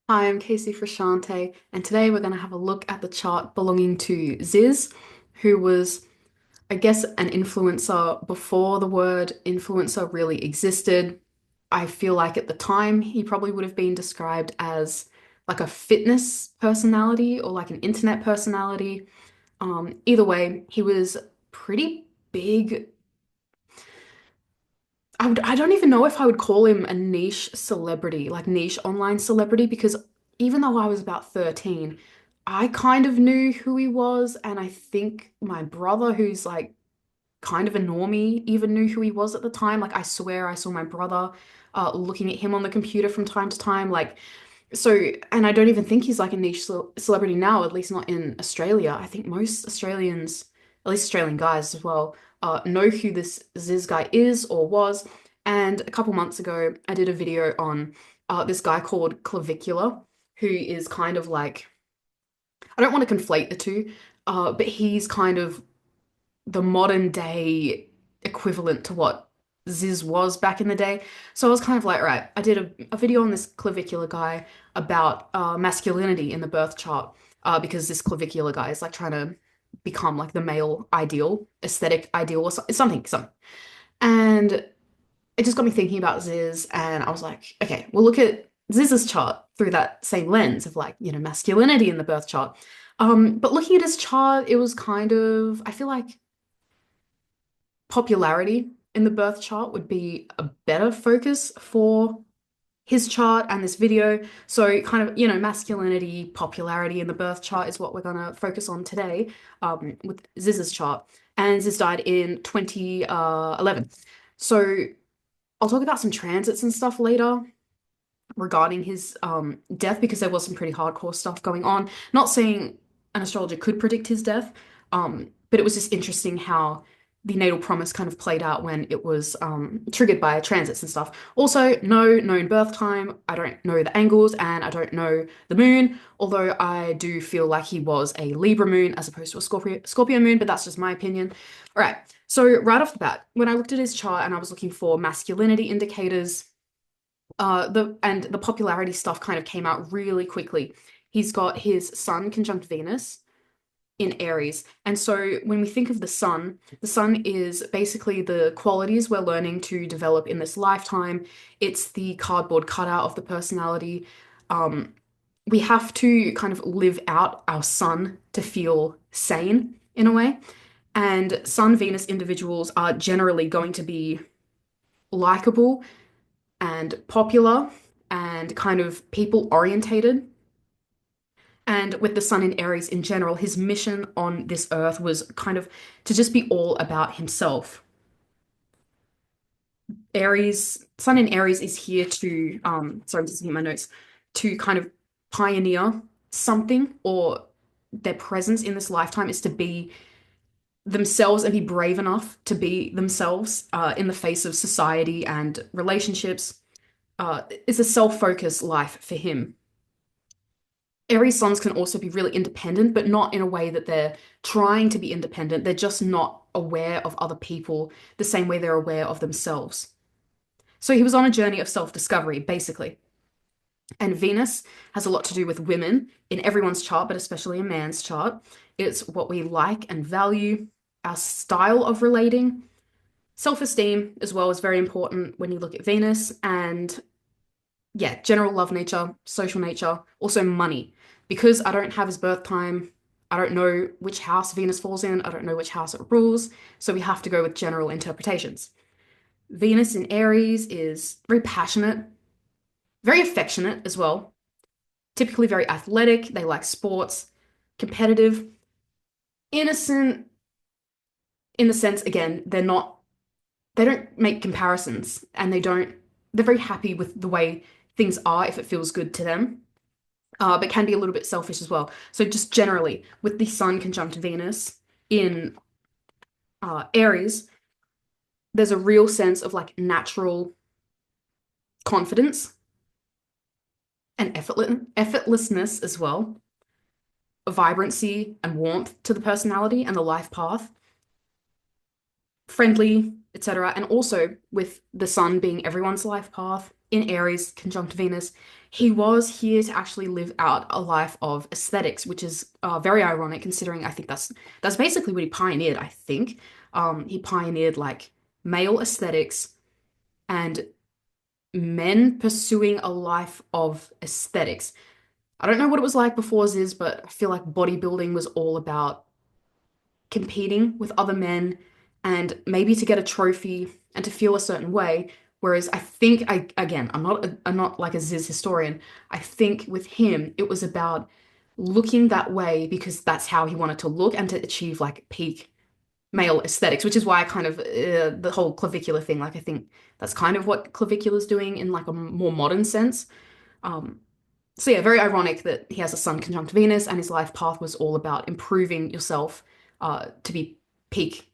Hi, I'm Casey Frashante, and today we're going to have a look at the chart belonging to Ziz, who was, I guess, an influencer before the word influencer really existed. I feel like at the time he probably would have been described as like a fitness personality or like an internet personality. Either way, he was pretty big. I don't even know if I would call him a niche celebrity, like niche online celebrity, because even though I was about 13, I kind of knew who he was, and I think my brother, who's like kind of a normie, even knew who he was at the time. Like I swear I saw my brother looking at him on the computer from time to time. And I don't even think he's like a niche celebrity now, at least not in Australia. I think most Australians, at least Australian guys as well, know who this Ziz guy is or was. And a couple months ago, I did a video on this guy called Clavicular, who is kind of like, I don't want to conflate the two, but he's kind of the modern day equivalent to what Ziz was back in the day. So I was kind of like, right, I did a video on this clavicular guy about masculinity in the birth chart because this clavicular guy is like trying to become like the male ideal, aesthetic ideal or something. And it just got me thinking about Ziz, and I was like, okay, we'll look at Ziz's chart through that same lens of like, masculinity in the birth chart. But looking at his chart, it was kind of, I feel like popularity in the birth chart would be a better focus for his chart and this video. So, kind of, masculinity, popularity in the birth chart is what we're going to focus on today with Ziz's chart. And Ziz died in 2011. So, I'll talk about some transits and stuff later regarding his death because there was some pretty hardcore stuff going on. Not saying an astrologer could predict his death, but it was just interesting how the natal promise kind of played out when it was triggered by transits and stuff. Also, no known birth time. I don't know the angles and I don't know the moon, although I do feel like he was a Libra moon as opposed to a Scorpio moon, but that's just my opinion. All right. So right off the bat, when I looked at his chart and I was looking for masculinity indicators, the popularity stuff kind of came out really quickly. He's got his Sun conjunct Venus in Aries. And so when we think of the sun is basically the qualities we're learning to develop in this lifetime. It's the cardboard cutout of the personality. Um, we have to kind of live out our sun to feel sane in a way. And Sun Venus individuals are generally going to be likable and popular and kind of people orientated. And with the sun in Aries in general, his mission on this earth was kind of to just be all about himself. Sun in Aries is here to, sorry, I'm just looking at my notes, to kind of pioneer something, or their presence in this lifetime is to be themselves and be brave enough to be themselves in the face of society and relationships. It's a self-focused life for him. Aries sons can also be really independent, but not in a way that they're trying to be independent. They're just not aware of other people the same way they're aware of themselves. So he was on a journey of self-discovery, basically. And Venus has a lot to do with women in everyone's chart, but especially a man's chart. It's what we like and value, our style of relating. Self-esteem as well is very important when you look at Venus, and yeah, general love nature, social nature, also money. Because I don't have his birth time, I don't know which house Venus falls in, I don't know which house it rules, so we have to go with general interpretations. Venus in Aries is very passionate, very affectionate as well, typically very athletic, they like sports, competitive, innocent in the sense, again, they don't make comparisons and they're very happy with the way things are if it feels good to them, but can be a little bit selfish as well. So just generally, with the Sun conjunct Venus in Aries, there's a real sense of like natural confidence and effortlessness as well, vibrancy and warmth to the personality and the life path, friendly, etc. And also with the Sun being everyone's life path. in Aries, conjunct Venus, he was here to actually live out a life of aesthetics, which is very ironic considering I think that's basically what he pioneered, I think. He pioneered like male aesthetics and men pursuing a life of aesthetics. I don't know what it was like before Ziz, but I feel like bodybuilding was all about competing with other men and maybe to get a trophy and to feel a certain way. Whereas I think again, I'm not like a Ziz historian. I think with him, it was about looking that way because that's how he wanted to look and to achieve like peak male aesthetics, which is why I kind of the whole clavicular thing, like I think that's kind of what clavicular's doing in like a more modern sense. Um, so yeah, very ironic that he has a Sun conjunct Venus and his life path was all about improving yourself to be peak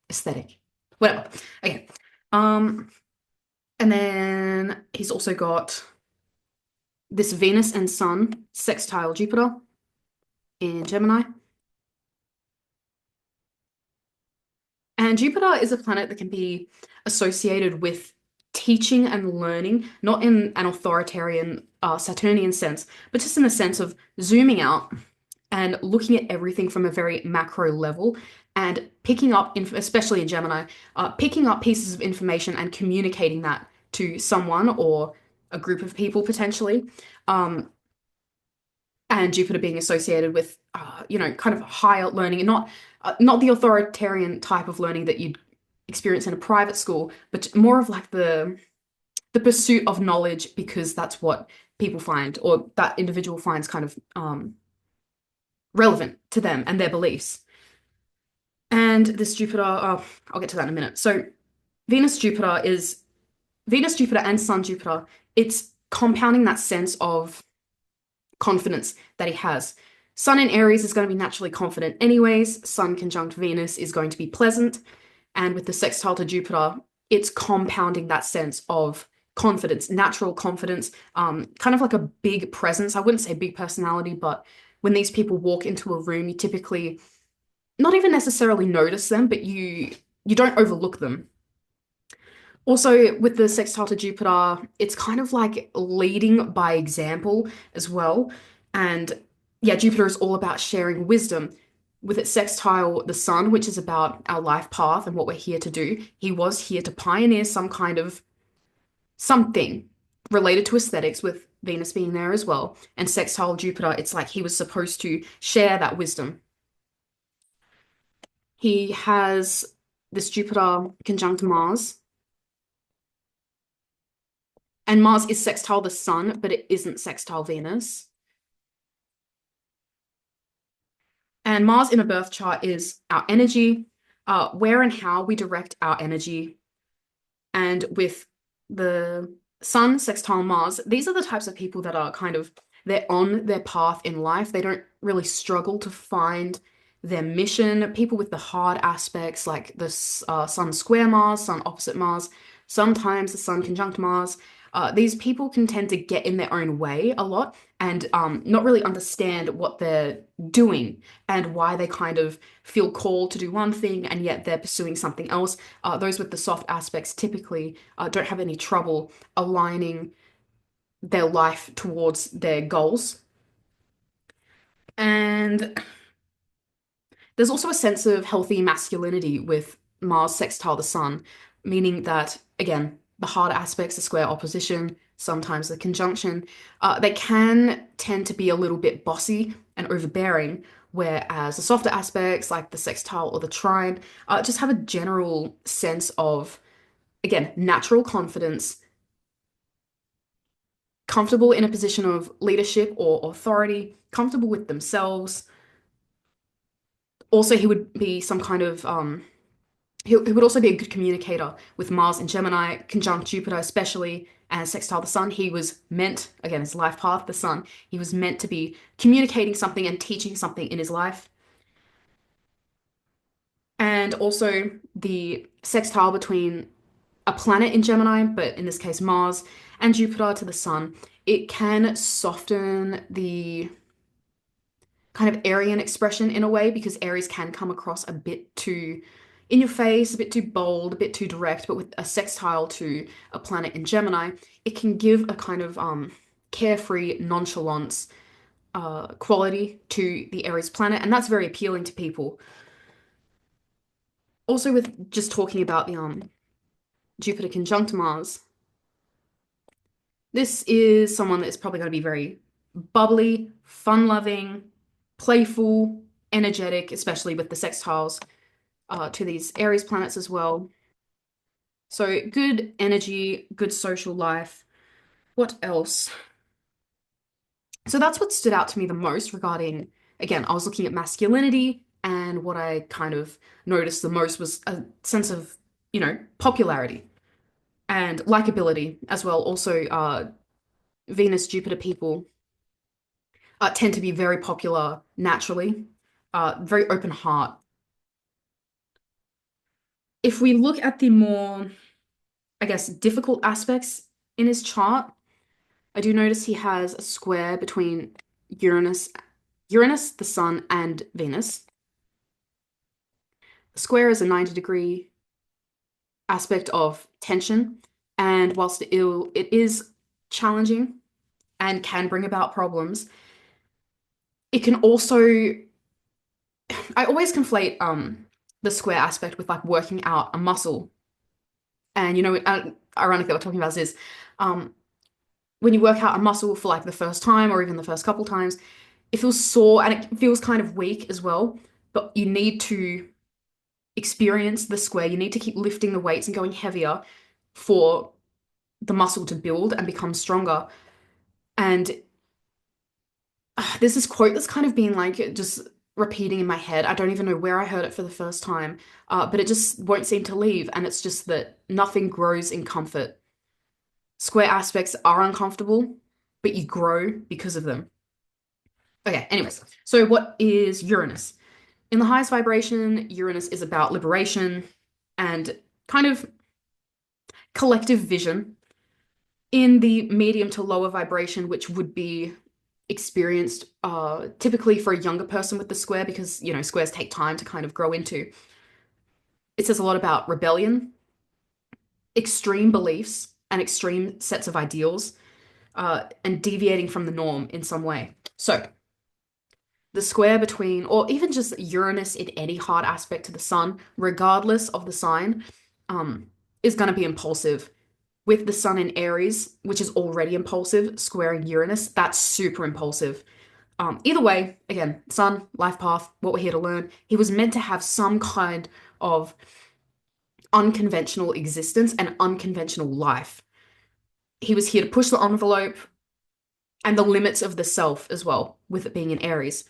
aesthetic. Whatever. Okay. Um, and then he's also got this Venus and Sun sextile Jupiter in Gemini. And Jupiter is a planet that can be associated with teaching and learning, not in an authoritarian Saturnian sense, but just in the sense of zooming out and looking at everything from a very macro level and picking up, especially in Gemini, picking up pieces of information and communicating that to someone or a group of people potentially. Um, and Jupiter being associated with, kind of higher learning and not the authoritarian type of learning that you'd experience in a private school, but more of like the pursuit of knowledge because that's what people find or that individual finds kind of relevant to them and their beliefs. And this Jupiter, oh, I'll get to that in a minute. So Venus Jupiter is Venus Jupiter and Sun Jupiter. It's compounding that sense of confidence that he has. Sun in Aries is going to be naturally confident anyways. Sun conjunct Venus is going to be pleasant. And with the sextile to Jupiter, it's compounding that sense of confidence, natural confidence, kind of like a big presence. I wouldn't say big personality, but when these people walk into a room, you typically not even necessarily notice them, but you don't overlook them. Also, with the sextile to Jupiter, it's kind of like leading by example as well. And yeah, Jupiter is all about sharing wisdom. With its sextile the Sun, which is about our life path and what we're here to do, he was here to pioneer some kind of something related to aesthetics, with Venus being there as well. And sextile Jupiter, it's like he was supposed to share that wisdom. He has this Jupiter conjunct Mars. And Mars is sextile the Sun, but it isn't sextile Venus. And Mars in a birth chart is our energy, where and how we direct our energy. And with the Sun sextile Mars, these are the types of people that are kind of, they're on their path in life. They don't really struggle to find their mission. People with the hard aspects, like the Sun square Mars, Sun opposite Mars, sometimes the Sun conjunct Mars. These people can tend to get in their own way a lot and not really understand what they're doing and why they kind of feel called to do one thing and yet they're pursuing something else. Those with the soft aspects typically don't have any trouble aligning their life towards their goals. And there's also a sense of healthy masculinity with Mars sextile the Sun, meaning that, again, the hard aspects, the square opposition, sometimes the conjunction, they can tend to be a little bit bossy and overbearing, whereas the softer aspects, like the sextile or the trine, just have a general sense of, again, natural confidence, comfortable in a position of leadership or authority, comfortable with themselves. Also, he would be some kind of he would also be a good communicator with Mars and Gemini, conjunct Jupiter, especially as sextile the Sun. He was meant, again, his life path, the Sun, he was meant to be communicating something and teaching something in his life. And also the sextile between a planet in Gemini, but in this case Mars, and Jupiter to the Sun, it can soften the kind of Aryan expression in a way because Aries can come across a bit too in your face, a bit too bold, a bit too direct, but with a sextile to a planet in Gemini, it can give a kind of carefree nonchalance quality to the Aries planet, and that's very appealing to people. Also, with just talking about the Jupiter conjunct Mars, this is someone that's probably going to be very bubbly, fun-loving, playful, energetic, especially with the sextiles to these Aries planets as well. So good energy, good social life. What else? So that's what stood out to me the most regarding, again, I was looking at masculinity, and what I kind of noticed the most was a sense of, popularity and likability as well. Also, Venus, Jupiter people tend to be very popular naturally, very open heart. If we look at the more, I guess, difficult aspects in his chart, I do notice he has a square between Uranus, Uranus, the Sun, and Venus. The square is a 90-degree aspect of tension, and whilst it is challenging and can bring about problems, it can also, I always conflate the square aspect with like working out a muscle. And ironically, what we're talking about is um, when you work out a muscle for like the first time or even the first couple times, it feels sore and it feels kind of weak as well. But you need to experience the square. You need to keep lifting the weights and going heavier for the muscle to build and become stronger. And there's this quote that's kind of been like just repeating in my head. I don't even know where I heard it for the first time, but it just won't seem to leave. And it's just that nothing grows in comfort. Square aspects are uncomfortable, but you grow because of them. Okay, anyways, so what is Uranus? In the highest vibration, Uranus is about liberation and kind of collective vision. In the medium to lower vibration, which would be experienced typically for a younger person with the square, because squares take time to kind of grow into. It says a lot about rebellion, extreme beliefs, and extreme sets of ideals, and deviating from the norm in some way. So the square between, or even just Uranus in any hard aspect to the sun, regardless of the sign, is going to be impulsive. With the sun in Aries, which is already impulsive, squaring Uranus, that's super impulsive. Either way, again, sun, life path, what we're here to learn. He was meant to have some kind of unconventional existence and unconventional life. He was here to push the envelope and the limits of the self as well, with it being in Aries.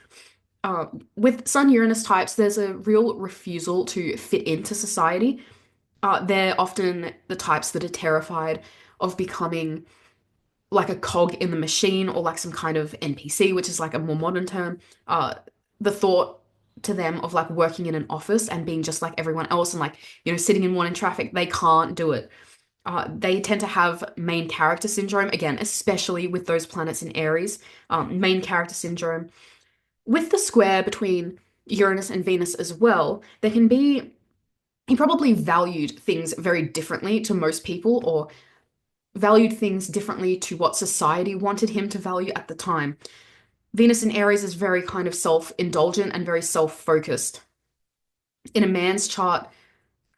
With Sun Uranus types, there's a real refusal to fit into society. They're often the types that are terrified of becoming like a cog in the machine or like some kind of NPC, which is like a more modern term. The thought to them of like working in an office and being just like everyone else and like, sitting in one in traffic, they can't do it. They tend to have main character syndrome, again, especially with those planets in Aries, main character syndrome. With the square between Uranus and Venus as well, there can be, he probably valued things very differently to most people, or valued things differently to what society wanted him to value at the time. Venus in Aries is very kind of self-indulgent and very self-focused. In a man's chart,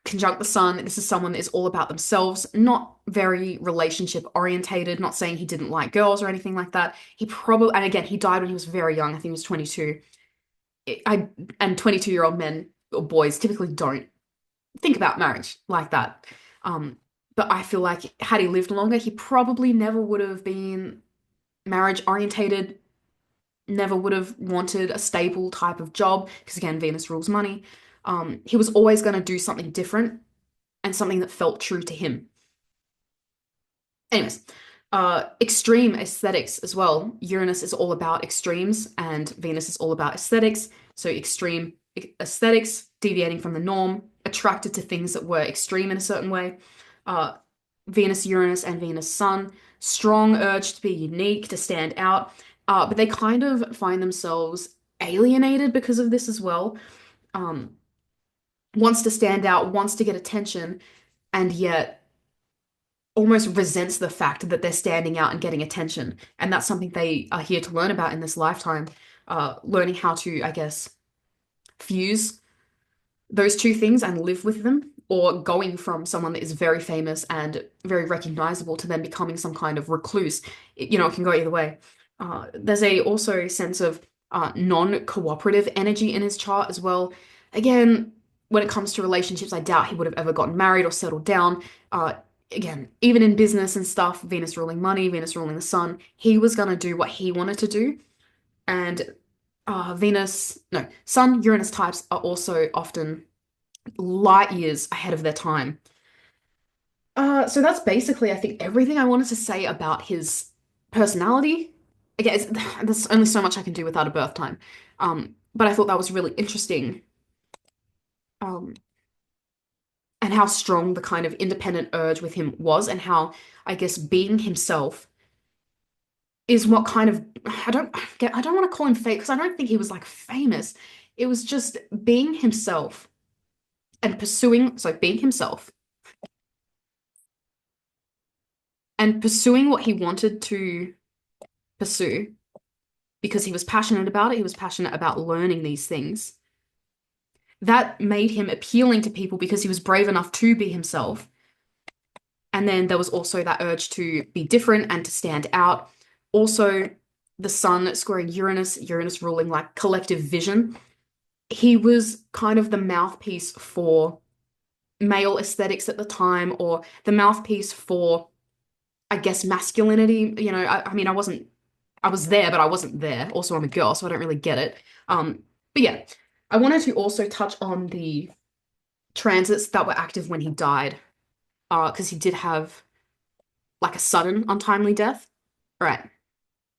conjunct the sun, this is someone that is all about themselves, not very relationship orientated, not saying he didn't like girls or anything like that. He probably, and again, he died when he was very young. I think he was 22. And 22-year-old men or boys typically don't think about marriage like that. Um, but I feel like had he lived longer, he probably never would have been marriage orientated, never would have wanted a stable type of job, because again, Venus rules money. He was always going to do something different and something that felt true to him. Anyways, extreme aesthetics as well. Uranus is all about extremes and Venus is all about aesthetics. So extreme aesthetics, deviating from the norm, attracted to things that were extreme in a certain way. Uh, Venus, Uranus, and Venus, Sun, strong urge to be unique, to stand out. But they kind of find themselves alienated because of this as well. Um, wants to stand out, wants to get attention, and yet almost resents the fact that they're standing out and getting attention. And that's something they are here to learn about in this lifetime, learning how to, I guess, fuse those two things and live with them, or going from someone that is very famous and very recognizable to then becoming some kind of recluse. It can go either way. There's a also sense of non-cooperative energy in his chart as well. Again, when it comes to relationships, I doubt he would have ever gotten married or settled down. Uh, Again, even in business and stuff, Venus ruling money, Venus ruling the sun, he was going to do what he wanted to do. And Venus, no, Sun, Uranus types are also often light years ahead of their time. So that's basically, I think, everything I wanted to say about his personality. Again, there's only so much I can do without a birth time. But I thought that was really interesting. Um, and how strong the kind of independent urge with him was, and how, I guess, being himself is what kind of I don't want to call him fake because I don't think he was like famous. It was just being himself and being himself and pursuing what he wanted to pursue because he was passionate about it. He was passionate about learning these things. That made him appealing to people because he was brave enough to be himself. And then there was also that urge to be different and to stand out. Also, the sun squaring Uranus, Uranus ruling like collective vision. He was kind of the mouthpiece for male aesthetics at the time, or the mouthpiece for, I guess, masculinity. I mean, I was there, but I wasn't there. Also, I'm a girl, so I don't really get it. But yeah, I wanted to also touch on the transits that were active when he died, because he did have like a sudden, untimely death. Right.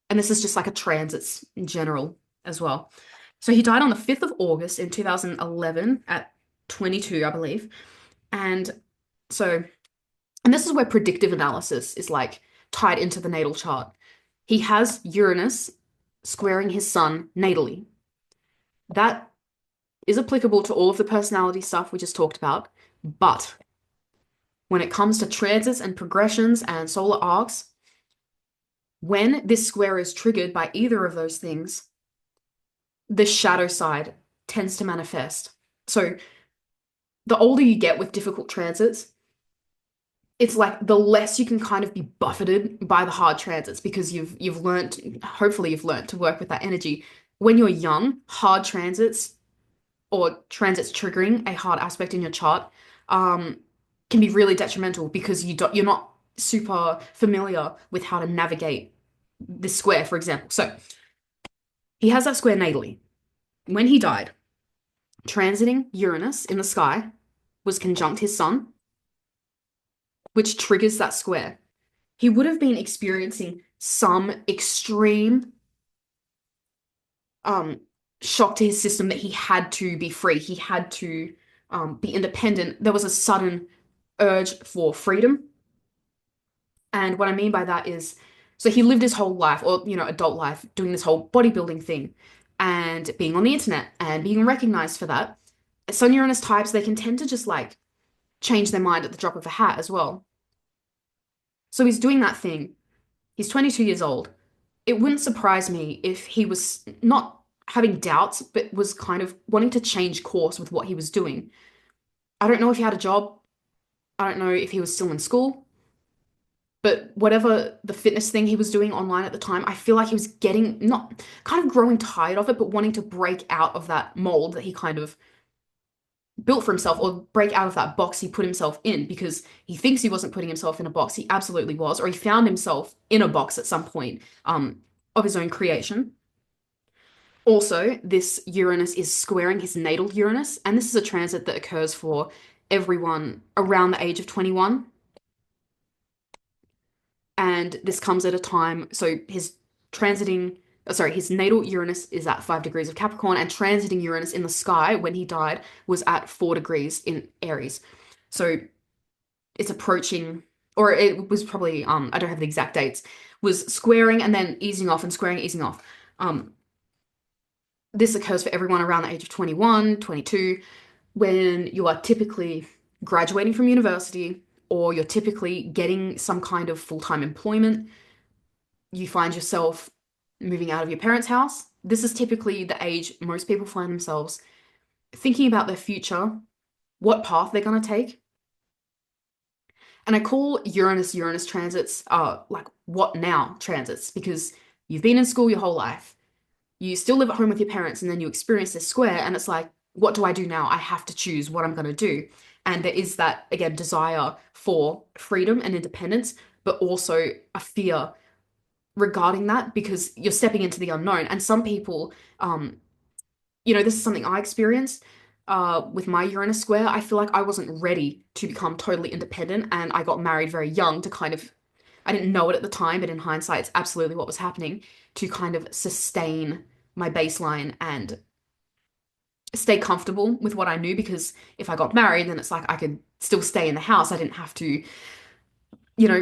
And this is just like a transits in general as well. So he died on the 5th of August in 2011 at 22, I believe. And so, and this is where predictive analysis is like tied into the natal chart. He has Uranus squaring his sun natally. That is applicable to all of the personality stuff we just talked about. But when it comes to transits and progressions and solar arcs, when this square is triggered by either of those things, the shadow side tends to manifest. So the older you get with difficult transits, it's like the less you can kind of be buffeted by the hard transits because you've learned, hopefully you've learned to work with that energy. When you're young, hard transits or transits triggering a hard aspect in your chart can be really detrimental because you're not super familiar with how to navigate this square, for example. So he has that square natally. When he died, transiting Uranus in the sky was conjunct his sun, which triggers that square. He would have been experiencing some extreme um, shock to his system that he had to be free. He had to be independent. There was a sudden urge for freedom. And what I mean by that is, so he lived his whole life, or, adult life, doing this whole bodybuilding thing and being on the internet and being recognized for that. Sun Uranus types, they can tend to just like change their mind at the drop of a hat as well. So he's doing that thing. He's 22 years old. It wouldn't surprise me if he was not having doubts, but was kind of wanting to change course with what he was doing. I don't know if he had a job. I don't know if he was still in school. But whatever the fitness thing he was doing online at the time, I feel like he was getting, not kind of growing tired of it, but wanting to break out of that mold that he kind of built for himself, or break out of that box he put himself in, because he thinks he wasn't putting himself in a box. He absolutely was, or he found himself in a box at some point of his own creation. Also, this Uranus is squaring his natal Uranus, and this is a transit that occurs for everyone around the age of 21. And this comes at a time, so his natal Uranus is at 5 degrees of Capricorn, and transiting Uranus in the sky when he died was at 4 degrees in Aries. So it's approaching, or it was probably, I don't have the exact dates, was squaring and then easing off and squaring, easing off. This occurs for everyone around the age of 21, 22. when you are typically graduating from university or you're typically getting some kind of full-time employment, you find yourself moving out of your parents' house. This is typically the age most people find themselves thinking about their future, what path they're going to take. And I call Uranus transits like what now transits because you've been in school your whole life. You still live at home with your parents and then you experience this square and it's like, what do I do now? I have to choose what I'm going to do. And there is that, again, desire for freedom and independence, but also a fear regarding that because you're stepping into the unknown. And some people, this is something I experienced with my Uranus square. I feel like I wasn't ready to become totally independent, and I got married very young to kind of, I didn't know it at the time, but in hindsight, it's absolutely what was happening to kind of sustain my baseline and stay comfortable with what I knew because if I got married, then it's like I could still stay in the house. I didn't have to,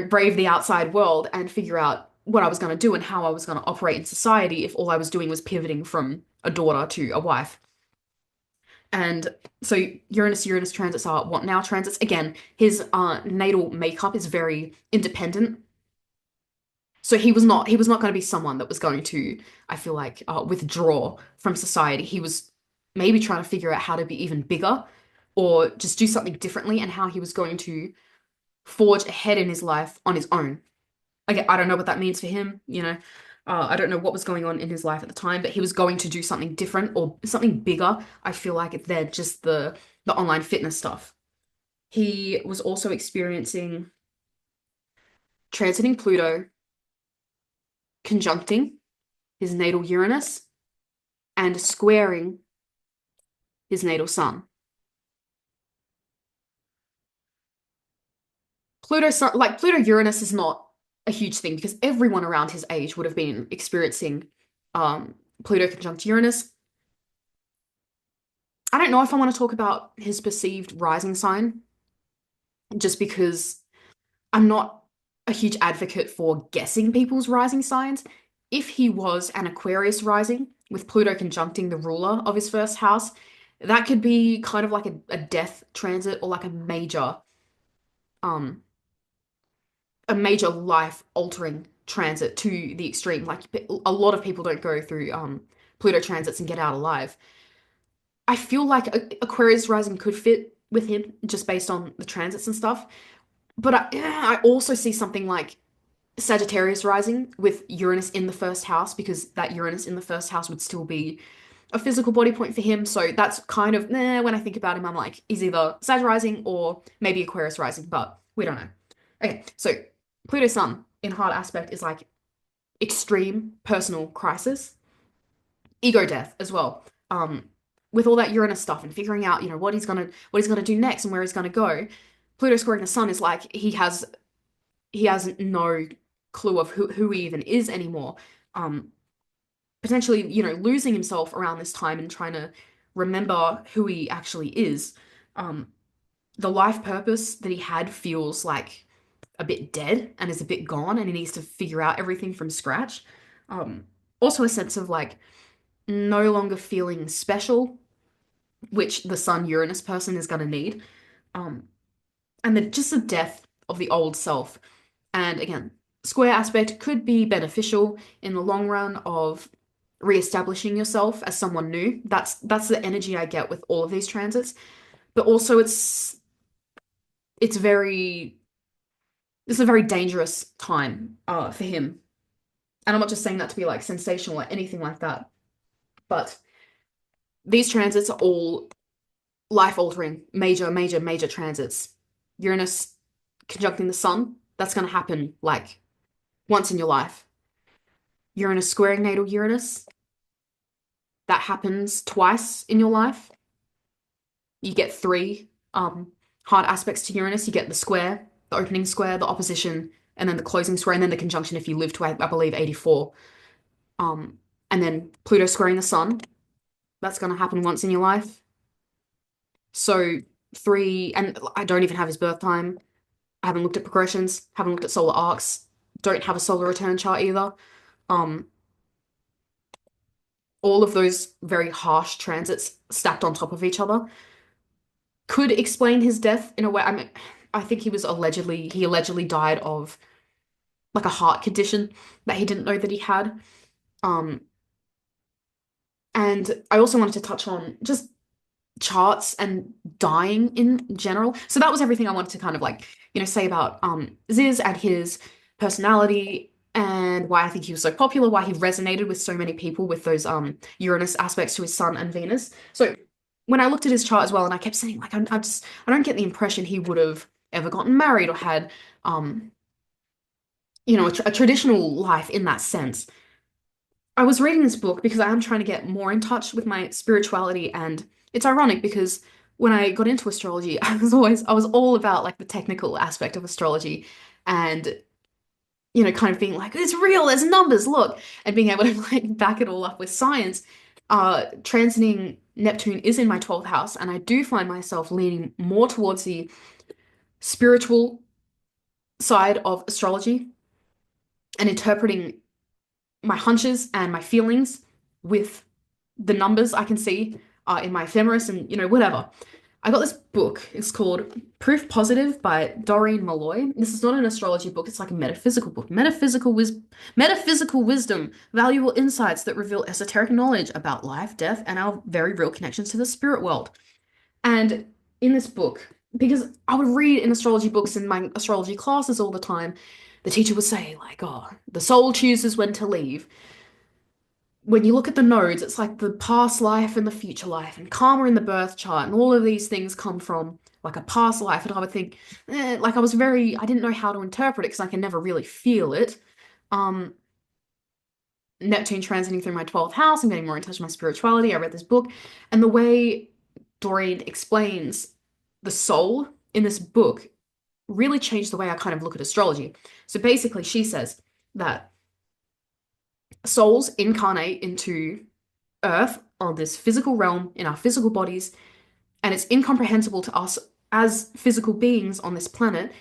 brave the outside world and figure out what I was going to do and how I was going to operate in society if all I was doing was pivoting from a daughter to a wife. And so Uranus transits are what now transits. Again, his natal makeup is very independent. So he was not going to be someone that was going to, I feel like, withdraw from society. He was maybe trying to figure out how to be even bigger or just do something differently and how he was going to forge ahead in his life on his own. Again, I don't know what that means for him, I don't know what was going on in his life at the time, but he was going to do something different or something bigger. I feel like they're just the online fitness stuff. He was also experiencing transiting Pluto, conjuncting his natal Uranus, and squaring his natal Sun. Pluto Uranus is not a huge thing because everyone around his age would have been experiencing um, Pluto conjunct Uranus. I don't know if I want to talk about his perceived rising sign, just because I'm not a huge advocate for guessing people's rising signs. If he was an Aquarius rising, with Pluto conjuncting the ruler of his first house, that could be kind of like a death transit or like um a major life altering transit to the extreme. Like a lot of people don't go through Pluto transits and get out alive. I feel like Aquarius rising could fit with him just based on the transits and stuff. But I also see something like Sagittarius rising with Uranus in the first house because that Uranus in the first house would still be a physical body point for him. So that's kind of when I think about him, I'm like, he's either Sag rising or maybe Aquarius rising, but we don't know. Okay, so Pluto Sun in hard aspect is like extreme personal crisis, ego death as well. With all that Uranus stuff and figuring out, what he's gonna do next and where he's gonna go. Pluto squaring the Sun is like he has no clue of who he even is anymore. Um, Potentially, losing himself around this time and trying to remember who he actually is. Um, the life purpose that he had feels like a bit dead and is a bit gone, and he needs to figure out everything from scratch. Um, Also, a sense of like no longer feeling special, which the Sun Uranus person is going to need. Um, and then just the death of the old self. And again, square aspect could be beneficial in the long run of reestablishing yourself as someone new. That's the energy I get with all of these transits. But also it's very it's a very dangerous time for him. And I'm not just saying that to be like sensational or anything like that. But these transits are all life altering, major, major, major transits. Uranus conjuncting the sun, that's going to happen like once in your life. Uranus squaring natal Uranus, that happens twice in your life. You get three hard aspects to Uranus. You get the square, the opening square, the opposition, and then the closing square, and then the conjunction if you live to, I believe, 84. And then Pluto squaring the sun, that's going to happen once in your life. So three, and I don't even have his birth time. I haven't looked at progressions, haven't looked at solar arcs, don't have a solar return chart either. Um, all of those very harsh transits stacked on top of each other. could explain his death in a way. I mean, I think he allegedly died of like a heart condition that he didn't know that he had. Um, and I also wanted to touch on just charts and dying in general. So that was everything I wanted to kind of like, say about Ziz and his personality and why I think he was so popular, why he resonated with so many people with those Uranus aspects to his sun and Venus. So when I looked at his chart as well, and I kept saying like I don't get the impression he would have ever gotten married or had um a traditional life in that sense. I was reading this book because I am trying to get more in touch with my spirituality, and it's ironic because when I got into astrology, I was all about like the technical aspect of astrology and kind of being like, it's real, there's numbers, look, and being able to like back it all up with science. Transiting Neptune is in my 12th house, and I do find myself leaning more towards the spiritual side of astrology and interpreting my hunches and my feelings with the numbers I can see in my ephemeris and whatever. I got this book. It's called Proof Positive by Doreen Malloy. This is not an astrology book. It's like a metaphysical book. Metaphysical wisdom, valuable insights that reveal esoteric knowledge about life, death, and our very real connections to the spirit world. And in this book, because I would read in astrology books in my astrology classes all the time, the teacher would say like, "Oh, the soul chooses when to leave." When you look at the nodes, it's like the past life and the future life, and karma in the birth chart, and all of these things come from like a past life. And I would think, like I didn't know how to interpret it because I can never really feel it. Um, Neptune transiting through my 12th house, I'm getting more in touch with my spirituality. I read this book, and the way Doreen explains the soul in this book really changed the way I kind of look at astrology. So basically, she says that souls incarnate into Earth on this physical realm in our physical bodies, and it's incomprehensible to us as physical beings on this planet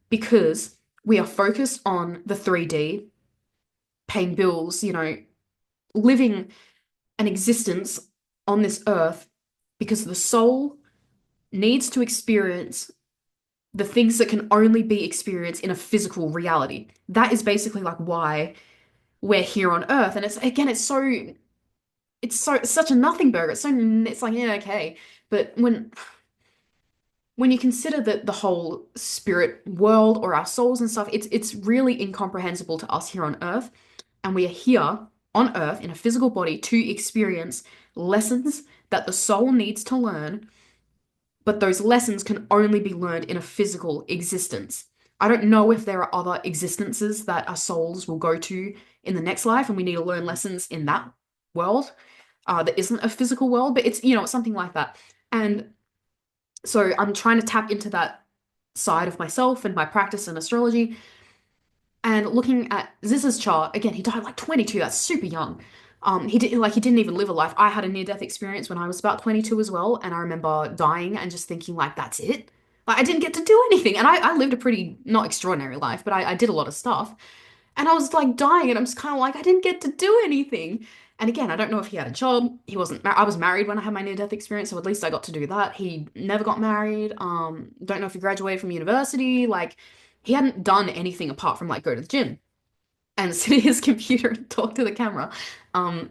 because we are focused on the 3D, paying bills, living an existence on this earth because the soul needs to experience the things that can only be experienced in a physical reality. That is basically like why we're here on earth. And it's such a nothing burger. It's like, yeah, okay. But when you consider that the whole spirit world or our souls and stuff, it's really incomprehensible to us here on Earth. And we are here on Earth in a physical body to experience lessons that the soul needs to learn, but those lessons can only be learned in a physical existence. I don't know if there are other existences that our souls will go to in the next life, and we need to learn lessons in that world that isn't a physical world, but it's something like that. And so I'm trying to tap into that side of myself and my practice in astrology. And looking at Ziz's chart, again, he died at like 22. That's super young. He didn't even live a life. I had a near-death experience when I was about 22 as well, and I remember dying and just thinking like, that's it. Like I didn't get to do anything, and I lived a pretty not extraordinary life, but I did a lot of stuff. And I was like dying, and I'm just kind of like, I didn't get to do anything. And again, I don't know if he had a job. He wasn't. I was married when I had my near-death experience, so at least I got to do that. He never got married. Don't know if he graduated from university. Like, he hadn't done anything apart from like go to the gym and sit at his computer and talk to the camera. Um,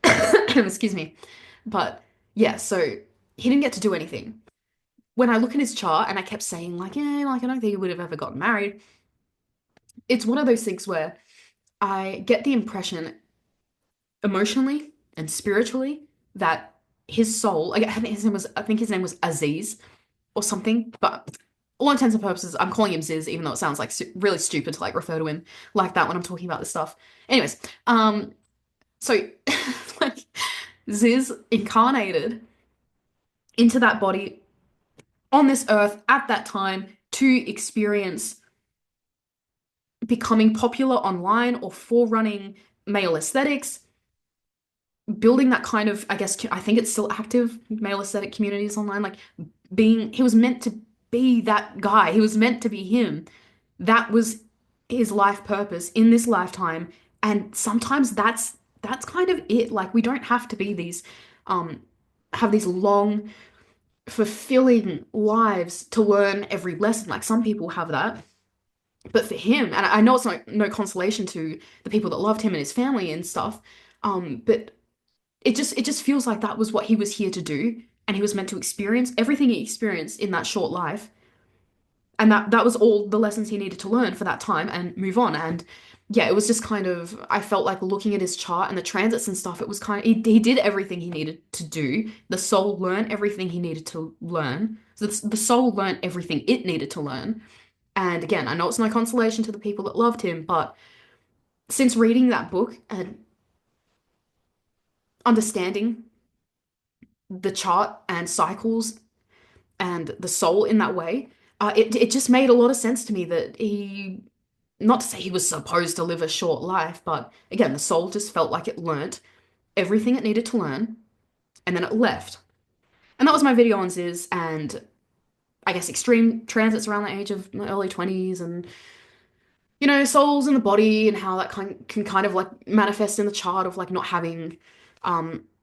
excuse me. But yeah, so he didn't get to do anything. When I look at his chart, and I kept saying like, yeah, like I don't think he would have ever gotten married. It's one of those things where I get the impression emotionally and spiritually that his soul, like, I think his name was Aziz or something, but all intents and purposes, I'm calling him Ziz, even though it sounds like really stupid to like refer to him like that when I'm talking about this stuff. Anyways, so like Ziz incarnated into that body on this earth at that time to experience becoming popular online or forerunning male aesthetics, building that kind of, I guess, I think it's still active male aesthetic communities online. Like he was meant to be that guy. He was meant to be him. That was his life purpose in this lifetime. And sometimes that's kind of it. Like we don't have to be these, have these long fulfilling lives to learn every lesson. Like some people have that. But for him, and I know it's no consolation to the people that loved him and his family and stuff, but it just feels like that was what he was here to do, and he was meant to experience everything he experienced in that short life, and that was all the lessons he needed to learn for that time and move on. And yeah, it was just kind of I felt like looking at his chart and the transits and stuff, it was kind of he did everything he needed to do. The soul learned everything he needed to learn. So the soul learned everything it needed to learn. And again, I know it's no consolation to the people that loved him, but since reading that book and understanding the chart and cycles and the soul in that way, it just made a lot of sense to me that not to say he was supposed to live a short life, but again, the soul just felt like it learnt everything it needed to learn and then it left. And that was my video on Ziz and I guess extreme transits around the age of my early 20s and souls in the body and how that can kind of like manifest in the chart of like not having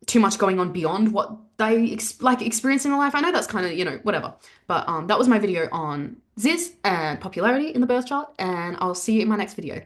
too much going on beyond what they like experience in their life. I know that's kind of, whatever. But that was my video on Ziz and popularity in the birth chart, and I'll see you in my next video.